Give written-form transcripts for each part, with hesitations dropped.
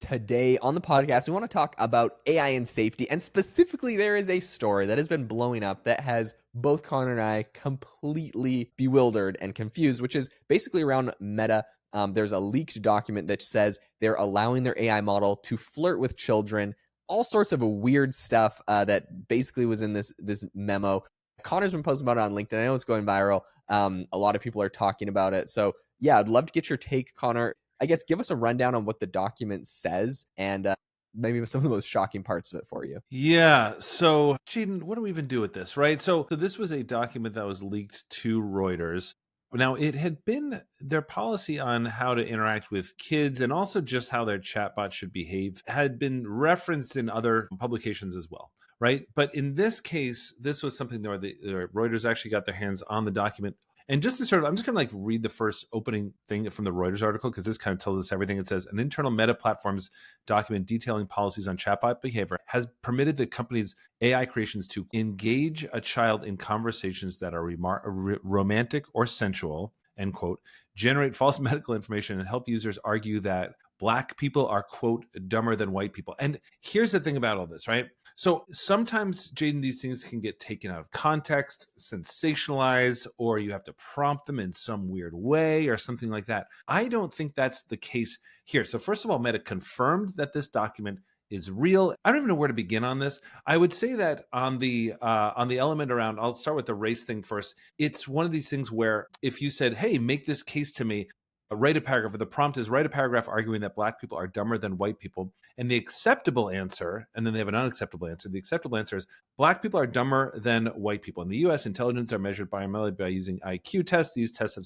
Today on the podcast, we want to talk about AI and safety. And specifically, there is a story that has been blowing up that has both Connor and I completely bewildered and confused, which is basically around Meta. There's a leaked document that says they're allowing their AI model to flirt with children, all sorts of weird stuff that basically was in this memo. Connor's been posting about it on LinkedIn. I know it's going viral. A lot of people are talking about it. So yeah, I'd love to get your take, Connor. I guess give us a rundown on what the document says and maybe some of the most shocking parts of it for you. Yeah. So, Jaeden, what do we even do with this, right? So this was a document that was leaked to Reuters. Now, it had been their policy on how to interact with kids and also just how their chatbot should behave had been referenced in other publications as well, right? But in this case, this was something where the Reuters actually got their hands on the document. And just to I'm just going to read the first opening thing from the Reuters article, because this kind of tells us everything. It says an internal Meta Platforms document detailing policies on chatbot behavior has permitted the company's AI creations to engage a child in conversations that are romantic or sensual, end quote, generate false medical information, and help users argue that Black people are, quote, dumber than white people. And here's the thing about all this, right? So sometimes, Jaeden, these things can get taken out of context, sensationalized, or you have to prompt them in some weird way or something like that. I don't think that's the case here. So first of all, Meta confirmed that this document is real. I don't even know where to begin on this. I would say that on the element around, I'll start with the race thing first. It's one of these things where if you said, hey, make this case to me, write a paragraph, or the prompt is write a paragraph arguing that Black people are dumber than white people. And the acceptable answer, and then they have an unacceptable answer. The acceptable answer is Black people are dumber than white people. In the US, intelligence are measured primarily by using IQ tests. These tests have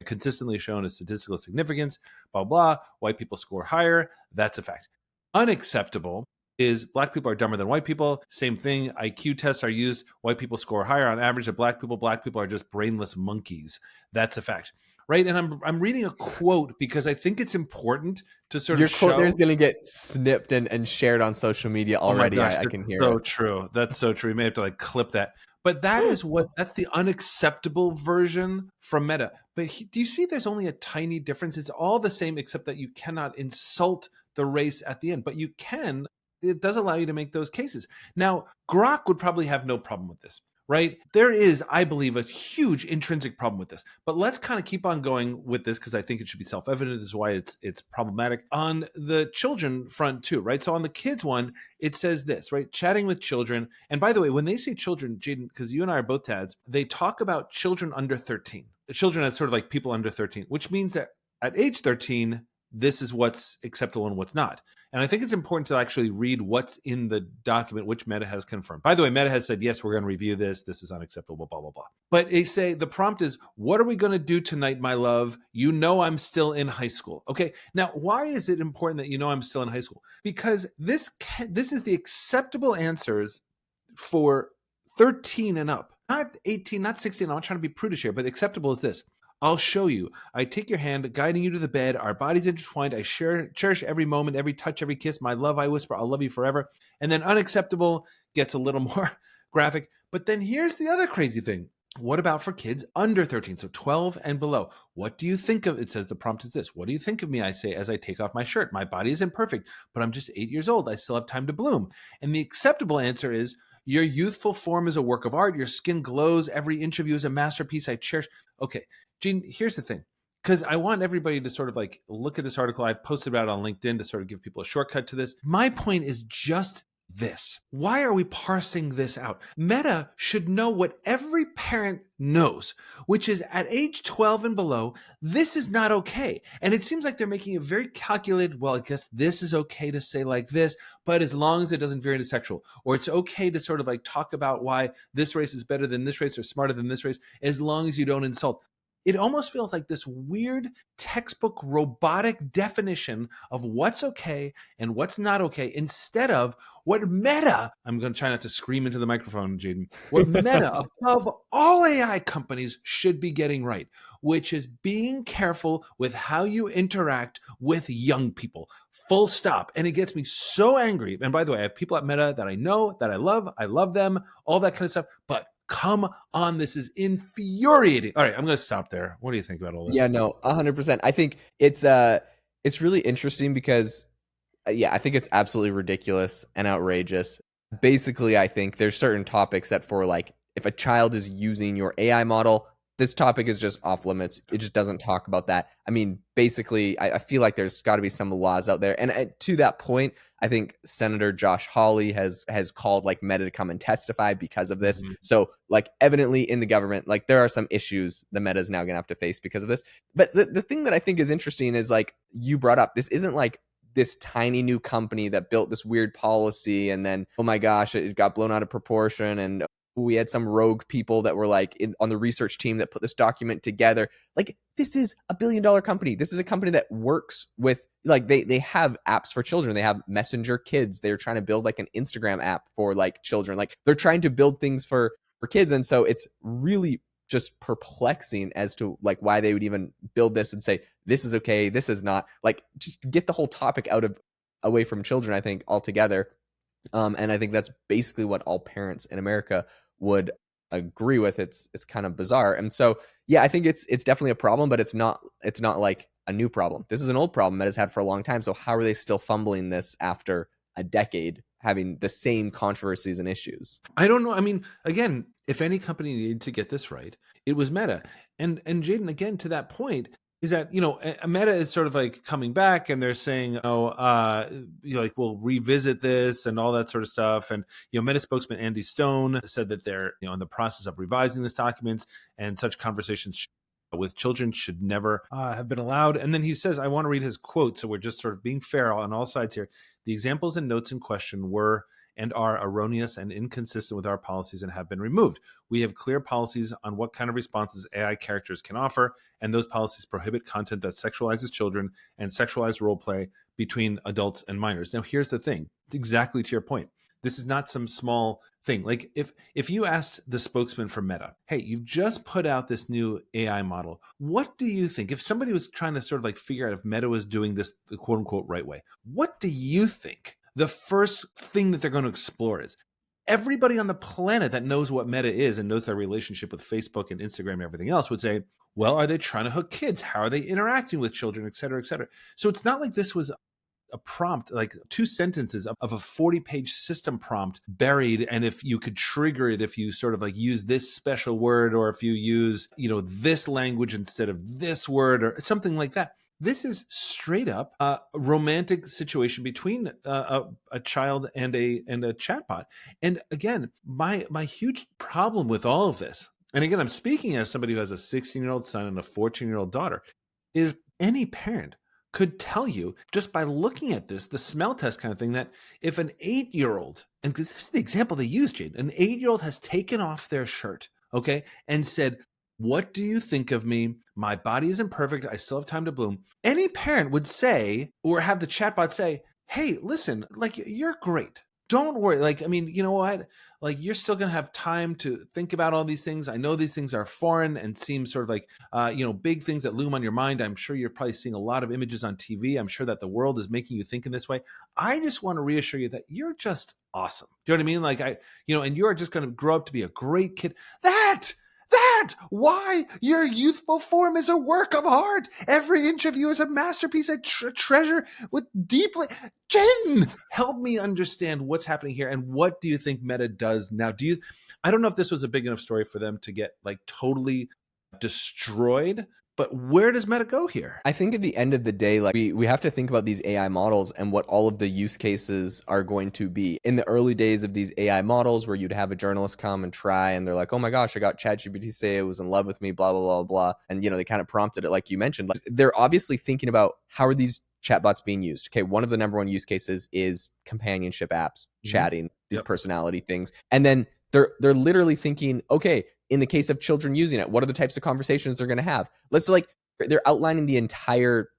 consistently shown a statistical significance, blah, blah. White people score higher. That's a fact. Unacceptable is Black people are dumber than white people. Same thing. IQ tests are used. White people score higher on average than Black people. Black people are just brainless monkeys. That's a fact. Right. And I'm reading a quote because I think it's important to sort Your of quote show. there is going to get snipped and shared on social media already. Oh my gosh, I can hear so it. true. That's so true. You may have to clip that. But that's the unacceptable version from Meta. But do you see there's only a tiny difference? It's all the same, except that you cannot insult the race at the end. But you can. It does allow you to make those cases. Now, Grok would probably have no problem with this. Right? There is, I believe, a huge intrinsic problem with this. But let's kind of keep on going with this because I think it should be self-evident as why it's problematic on the children front too, right? So on the kids one, it says this, right? Chatting with children. And by the way, when they say children, Jaeden, because you and I are both dads, they talk about children under 13. Children as sort of like people under 13, which means that at age 13, this is what's acceptable and what's not. And I think it's important to actually read what's in the document, which Meta has confirmed. By the way, Meta has said, yes, we're going to review this. This is unacceptable, blah, blah, blah. But they say the prompt is, what are we going to do tonight, my love? You know I'm still in high school. Okay, now why is it important that you know I'm still in high school? Because this is the acceptable answers for 13 and up. Not 18, not 16. I'm not trying to be prudish here, but acceptable is this. I'll show you. I take your hand, guiding you to the bed. Our bodies intertwined. I cherish every moment, every touch, every kiss. My love, I whisper, I'll love you forever. And then unacceptable gets a little more graphic. But then here's the other crazy thing. What about for kids under 13, so 12 and below? What do you think of, it says the prompt is this. What do you think of me, I say, as I take off my shirt? My body isn't perfect, but I'm just 8 years old. I still have time to bloom. And the acceptable answer is, your youthful form is a work of art. Your skin glows. Every inch of you is a masterpiece I cherish. Okay, Jaeden, here's the thing. Because I want everybody to sort of look at this article. I've posted about it on LinkedIn to sort of give people a shortcut to this. My point is just this. Why are we parsing this out? Meta should know what every parent knows, which is at age 12 and below, this is not okay. And it seems like they're making a very calculated, well, I guess this is okay to say like this, but as long as it doesn't veer into sexual, or it's okay to sort of talk about why this race is better than this race or smarter than this race, as long as you don't insult. It almost feels like this weird textbook robotic definition of what's okay and what's not okay, instead of what Meta, I'm going to try not to scream into the microphone, Jaeden, what Meta above all AI companies should be getting right, which is being careful with how you interact with young people. Full stop. And it gets me so angry. And by the way, I have people at Meta that I know, that I love them, all that kind of stuff. But come on, this is infuriating. All right, I'm going to stop there. What do you think about all this? Yeah, no, 100%. I think it's It's really interesting because yeah, I think it's absolutely ridiculous and outrageous. Basically, I think there's certain topics that for like if a child is using your AI model, this topic is just off limits. It just doesn't talk about that. I mean, basically, I feel like there's got to be some laws out there. And to that point, I think Senator Josh Hawley has called like Meta to come and testify because of this. Mhm. So like evidently in the government, like there are some issues the Meta is now going to have to face because of this. But the thing that I think is interesting is like you brought up, this isn't like this tiny new company that built this weird policy and then oh my gosh it got blown out of proportion and we had some rogue people that were like on the research team that put this document together. Like this is $1 billion company. This is a company that works with like they have apps for children. They have Messenger Kids. They're trying to build like an Instagram app for like children. Like they're trying to build things for kids. And so it's really just perplexing as to like why they would even build this and say this is okay, this is not. Like just get the whole topic out of away from children, I think, altogether. And I think that's basically what all parents in America would agree with. It's kind of bizarre. And so yeah, I think it's definitely a problem, but it's not like a new problem. This is an old problem that has had for a long time. So how are they still fumbling this after a decade having the same controversies and issues? I don't know. I mean, again, if any company needed to get this right, it was Meta. And Jaden, again, to that point, is that Meta is sort of like coming back, and they're saying, "Oh, like we'll revisit this and all that sort of stuff." And Meta spokesman Andy Stone said that they're in the process of revising this document, and such conversations with children should never have been allowed. And then he says, I want to read his quote, so we're just sort of being fair on all sides here. The examples and notes in question were and are erroneous and inconsistent with our policies and have been removed. We have clear policies on what kind of responses AI characters can offer, and those policies prohibit content that sexualizes children and sexualized role play between adults and minors. Now, here's the thing, exactly to your point. This is not some small thing. Like if you asked the spokesman for Meta, hey, you've just put out this new AI model. What do you think? If somebody was trying to sort of like figure out if Meta was doing this the quote unquote right way, what do you think the first thing that they're going to explore is? Everybody on the planet that knows what Meta is and knows their relationship with Facebook and Instagram and everything else would say, well, are they trying to hook kids? How are they interacting with children, et cetera, et cetera? So it's not like this was a prompt, like 2 sentences of a 40-page system prompt buried. And if you could trigger it, if you sort of like use this special word, or if you use, this language instead of this word or something like that. This is straight up a romantic situation between a child and a chatbot. And again, my huge problem with all of this, and again, I'm speaking as somebody who has a 16-year-old son and a 14-year-old daughter, is any parent could tell you just by looking at this, the smell test kind of thing, that if an 8-year-old, and this is the example they use, Jade, an 8-year-old has taken off their shirt, okay, and said, what do you think of me? My body isn't perfect. I still have time to bloom. Any parent would say, or have the chatbot say, hey, listen, like, you're great. Don't worry. Like, I mean, you know what? Like, you're still going to have time to think about all these things. I know these things are foreign and seem sort of like, big things that loom on your mind. I'm sure you're probably seeing a lot of images on TV. I'm sure that the world is making you think in this way. I just want to reassure you that you're just awesome. Do you know what I mean? Like, and you're just going to grow up to be a great kid. Why your youthful form is a work of art. Every inch of you is a masterpiece, a treasure with deeply. Jen, help me understand what's happening here, and what do you think Meta does now? I don't know if this was a big enough story for them to get like totally destroyed, but where does Meta go here? I think at the end of the day, like we have to think about these AI models and what all of the use cases are going to be. In the early days of these AI models where you'd have a journalist come and try and they're like, oh my gosh, I got ChatGPT say it was in love with me, blah, blah, blah, blah. And, they kind of prompted it like you mentioned. Like, they're obviously thinking about how are these chatbots being used. Okay, one of the number one use cases is companionship apps, chatting, these personality things. And then they're literally thinking, okay, in the case of children using it, what are the types of conversations they're going to have? Let's like, they're outlining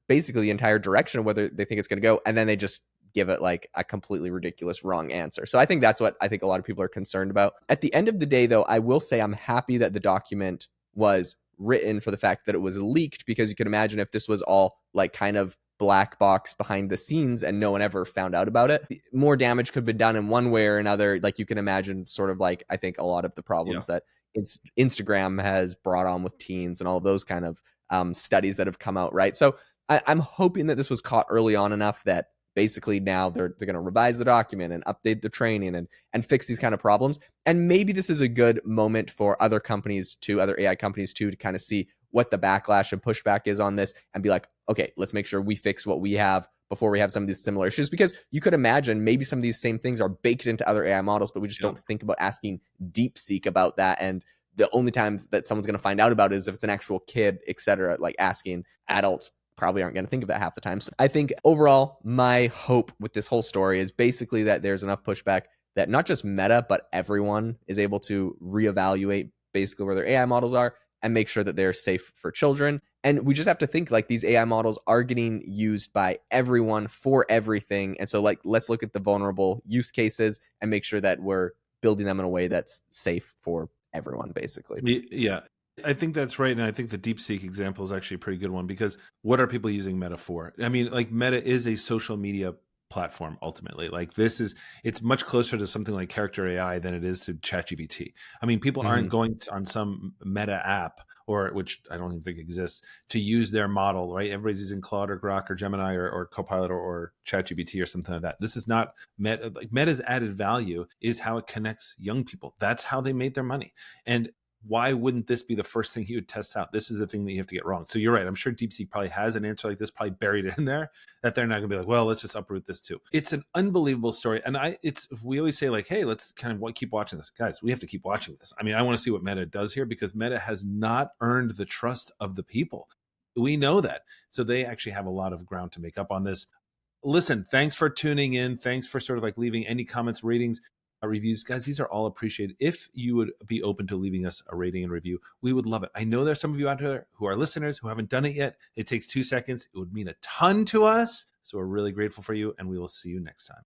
basically the entire direction of whether they think it's going to go. And then they just give it like a completely ridiculous wrong answer. So I think that's what I think a lot of people are concerned about. At the end of the day, though, I will say I'm happy that the document was written for the fact that it was leaked, because you could imagine if this was all like kind of black box behind the scenes and no one ever found out about it, more damage could have been done in one way or another. Like you can imagine sort of like, I think a lot of the problems that Instagram has brought on with teens and all of those kind of studies that have come out, right? So I'm hoping that this was caught early on enough that basically now they're going to revise the document and update the training and fix these kind of problems. And maybe this is a good moment for other companies too, other AI companies too, to kind of see what the backlash and pushback is on this and be like, okay, let's make sure we fix what we have before we have some of these similar issues. Because you could imagine maybe some of these same things are baked into other AI models, but we just don't think about asking DeepSeek about that. And the only times that someone's going to find out about it is if it's an actual kid, et cetera. Like asking adults probably aren't going to think of that half the time. So I think overall, my hope with this whole story is basically that there's enough pushback that not just Meta, but everyone is able to reevaluate basically where their AI models are and make sure that they're safe for children. And we just have to think like these AI models are getting used by everyone for everything. And so like, let's look at the vulnerable use cases and make sure that we're building them in a way that's safe for everyone, basically. Yeah, I think that's right. And I think the DeepSeek example is actually a pretty good one, because what are people using Meta for? I mean, like, Meta is a social media platform ultimately. Like, it's much closer to something like character AI than it is to ChatGPT. I mean, people aren't going on some Meta app, or which I don't even think exists, to use their model, right? Everybody's using Claude or Grok or Gemini or Copilot or ChatGPT or something like that. This is not Meta. Like, Meta's added value is how it connects young people. That's how they made their money. And why wouldn't this be the first thing you would test out? This is the thing that you have to get wrong. So you're right. I'm sure DeepSeek probably has an answer like this, probably buried in there, that they're not going to be like, well, let's just uproot this too. It's an unbelievable story. And we always say like, hey, let's kind of keep watching this. Guys, we have to keep watching this. I mean, I want to see what Meta does here, because Meta has not earned the trust of the people. We know that. So they actually have a lot of ground to make up on this. Listen, thanks for tuning in. Thanks for sort of like leaving any comments, ratings, reviews. Guys, these are all appreciated. If you would be open to leaving us a rating and review, we would love it. I know there's some of you out there who are listeners who haven't done it yet. It takes 2 seconds. It would mean a ton to us. So we're really grateful for you, and we will see you next time.